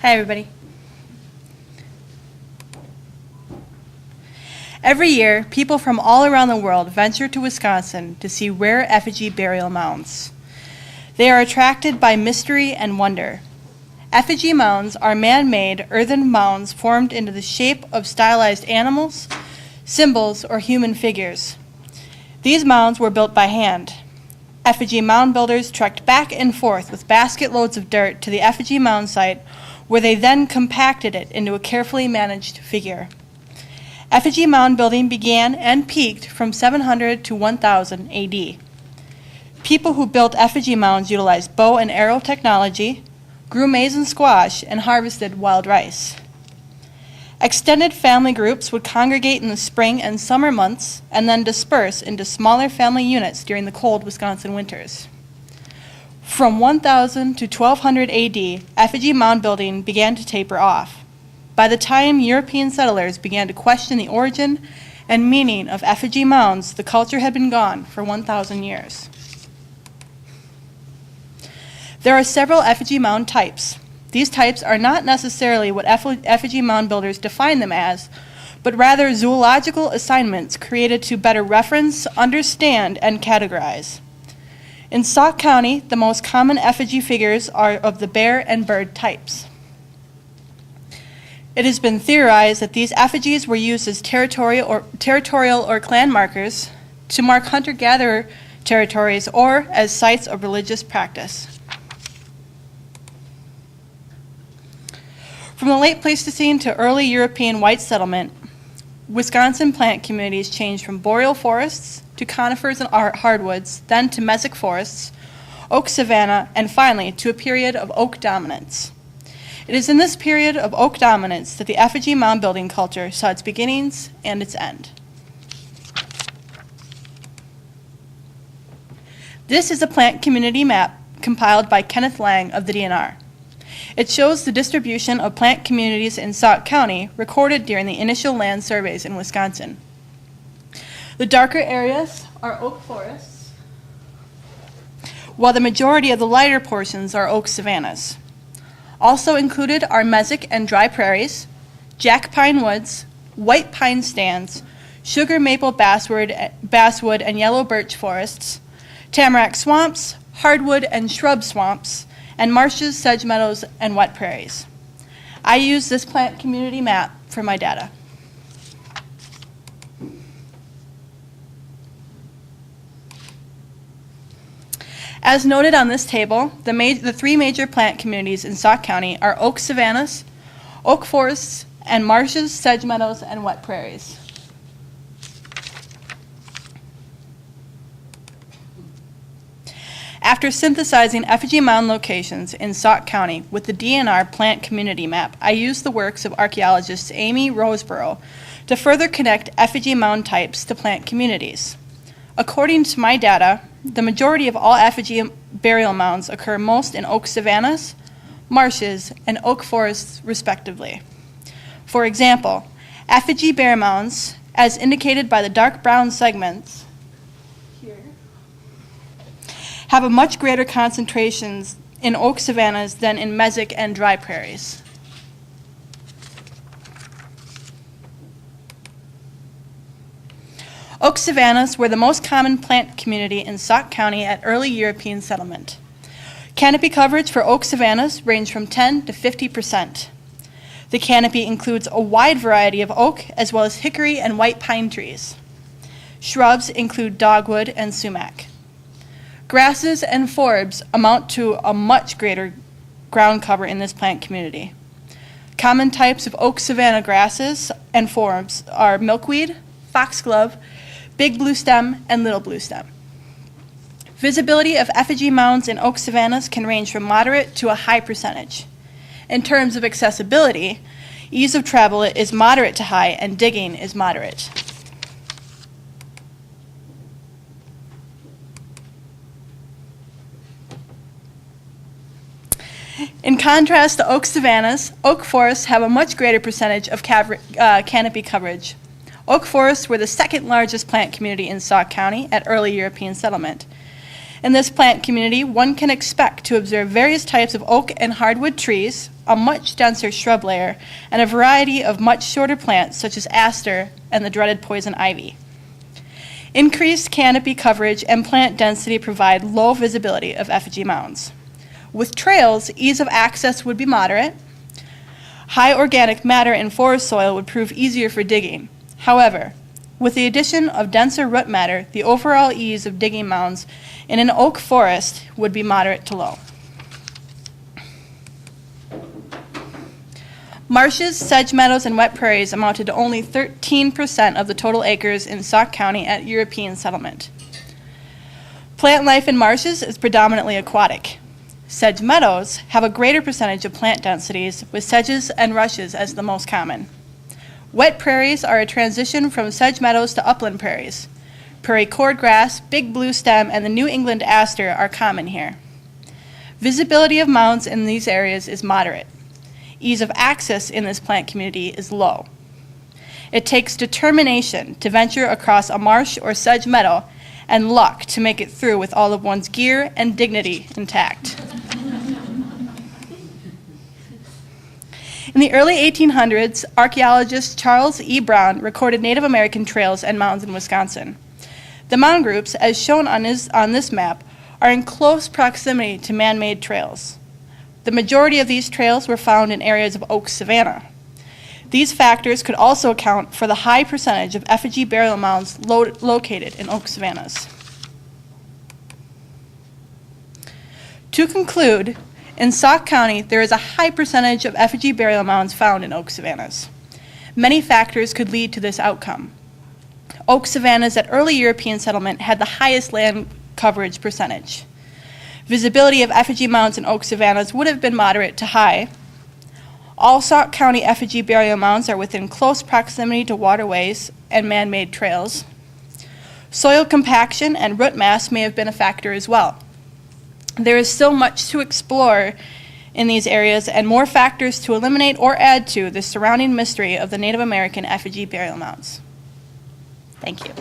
Hi, everybody. Every year, people from all around the world venture to Wisconsin to see rare effigy burial mounds. They are attracted by mystery and wonder. Effigy mounds are man-made earthen mounds formed into the shape of stylized animals, symbols, or human figures. These mounds were built by hand. Effigy mound builders trekked back and forth with basket loads of dirt to the effigy mound site, where they then compacted it into a carefully managed figure. Effigy mound building began and peaked from 700 to 1000 AD. People who built effigy mounds utilized bow and arrow technology, grew maize and squash, and harvested wild rice. Extended family groups would congregate in the spring and summer months and then disperse into smaller family units during the cold Wisconsin winters. From 1000 to 1200 AD, effigy mound building began to taper off. By the time European settlers began to question the origin and meaning of effigy mounds, the culture had been gone for 1,000 years. There are several effigy mound types. These types are not necessarily what effigy mound builders define them as, but rather zoological assignments created to better reference, understand, and categorize. In Sauk County, the most common effigy figures are of the bear and bird types. It has been theorized that these effigies were used as territorial or clan markers to mark hunter-gatherer territories or as sites of religious practice. From the late Pleistocene to early European white settlement, Wisconsin plant communities changed from boreal forests to conifers and hardwoods, then to mesic forests, oak savanna, and finally to a period of oak dominance. It is in this period of oak dominance that the effigy mound building culture saw its beginnings and its end. This is a plant community map compiled by Kenneth Lang of the DNR. It shows the distribution of plant communities in Sauk County recorded during the initial land surveys in Wisconsin. The darker areas are oak forests, while the majority of the lighter portions are oak savannas. Also included are mesic and dry prairies, jack pine woods, white pine stands, sugar maple basswood and yellow birch forests, tamarack swamps, hardwood and shrub swamps, and marshes, sedge meadows, and wet prairies. I use this plant community map for my data. As noted on this table, the three major plant communities in Sauk County are oak savannas, oak forests, and marshes, sedge meadows, and wet prairies. After synthesizing effigy mound locations in Sauk County with the DNR plant community map, I used the works of archaeologist Amy Roseborough to further connect effigy mound types to plant communities. According to my data, the majority of all effigy burial mounds occur most in oak savannas, marshes, and oak forests, respectively. For example, effigy bear mounds, as indicated by the dark brown segments here, have a much greater concentrations in oak savannas than in mesic and dry prairies. Oak savannas were the most common plant community in Sauk County at early European settlement. Canopy coverage for oak savannas ranged from 10 to 50%. The canopy includes a wide variety of oak as well as hickory and white pine trees. Shrubs include dogwood and sumac. Grasses and forbs amount to a much greater ground cover in this plant community. Common types of oak savanna grasses and forbs are milkweed, foxglove, big blue stem, and little blue stem. Visibility of effigy mounds in oak savannas can range from moderate to a high percentage. In terms of accessibility, ease of travel is moderate to high, and digging is moderate. In contrast to oak savannas, oak forests have a much greater percentage of canopy coverage. Oak forests were the second largest plant community in Sauk County at early European settlement. In this plant community, one can expect to observe various types of oak and hardwood trees, a much denser shrub layer, and a variety of much shorter plants such as aster and the dreaded poison ivy. Increased canopy coverage and plant density provide low visibility of effigy mounds. With trails, ease of access would be moderate. High organic matter in forest soil would prove easier for digging. However, with the addition of denser root matter, the overall ease of digging mounds in an oak forest would be moderate to low. Marshes, sedge meadows, and wet prairies amounted to only 13% of the total acres in Sauk County at European settlement. Plant life in marshes is predominantly aquatic. Sedge meadows have a greater percentage of plant densities, with sedges and rushes as the most common. Wet prairies are a transition from sedge meadows to upland prairies. Prairie cordgrass, big blue stem, and the New England aster are common here. Visibility of mounds in these areas is moderate. Ease of access in this plant community is low. It takes determination to venture across a marsh or sedge meadow and luck to make it through with all of one's gear and dignity intact. In the early 1800s, archaeologist Charles E. Brown recorded Native American trails and mounds in Wisconsin. The mound groups, as shown on this map, are in close proximity to man-made trails. The majority of these trails were found in areas of oak savanna. These factors could also account for the high percentage of effigy burial mounds located in oak savannas. To conclude, in Sauk County, there is a high percentage of effigy burial mounds found in oak savannas. Many factors could lead to this outcome. Oak savannas at early European settlement had the highest land coverage percentage. Visibility of effigy mounds in oak savannas would have been moderate to high. All Sauk County effigy burial mounds are within close proximity to waterways and man-made trails. Soil compaction and root mass may have been a factor as well. There is still much to explore in these areas and more factors to eliminate or add to the surrounding mystery of the Native American effigy burial mounds. Thank you.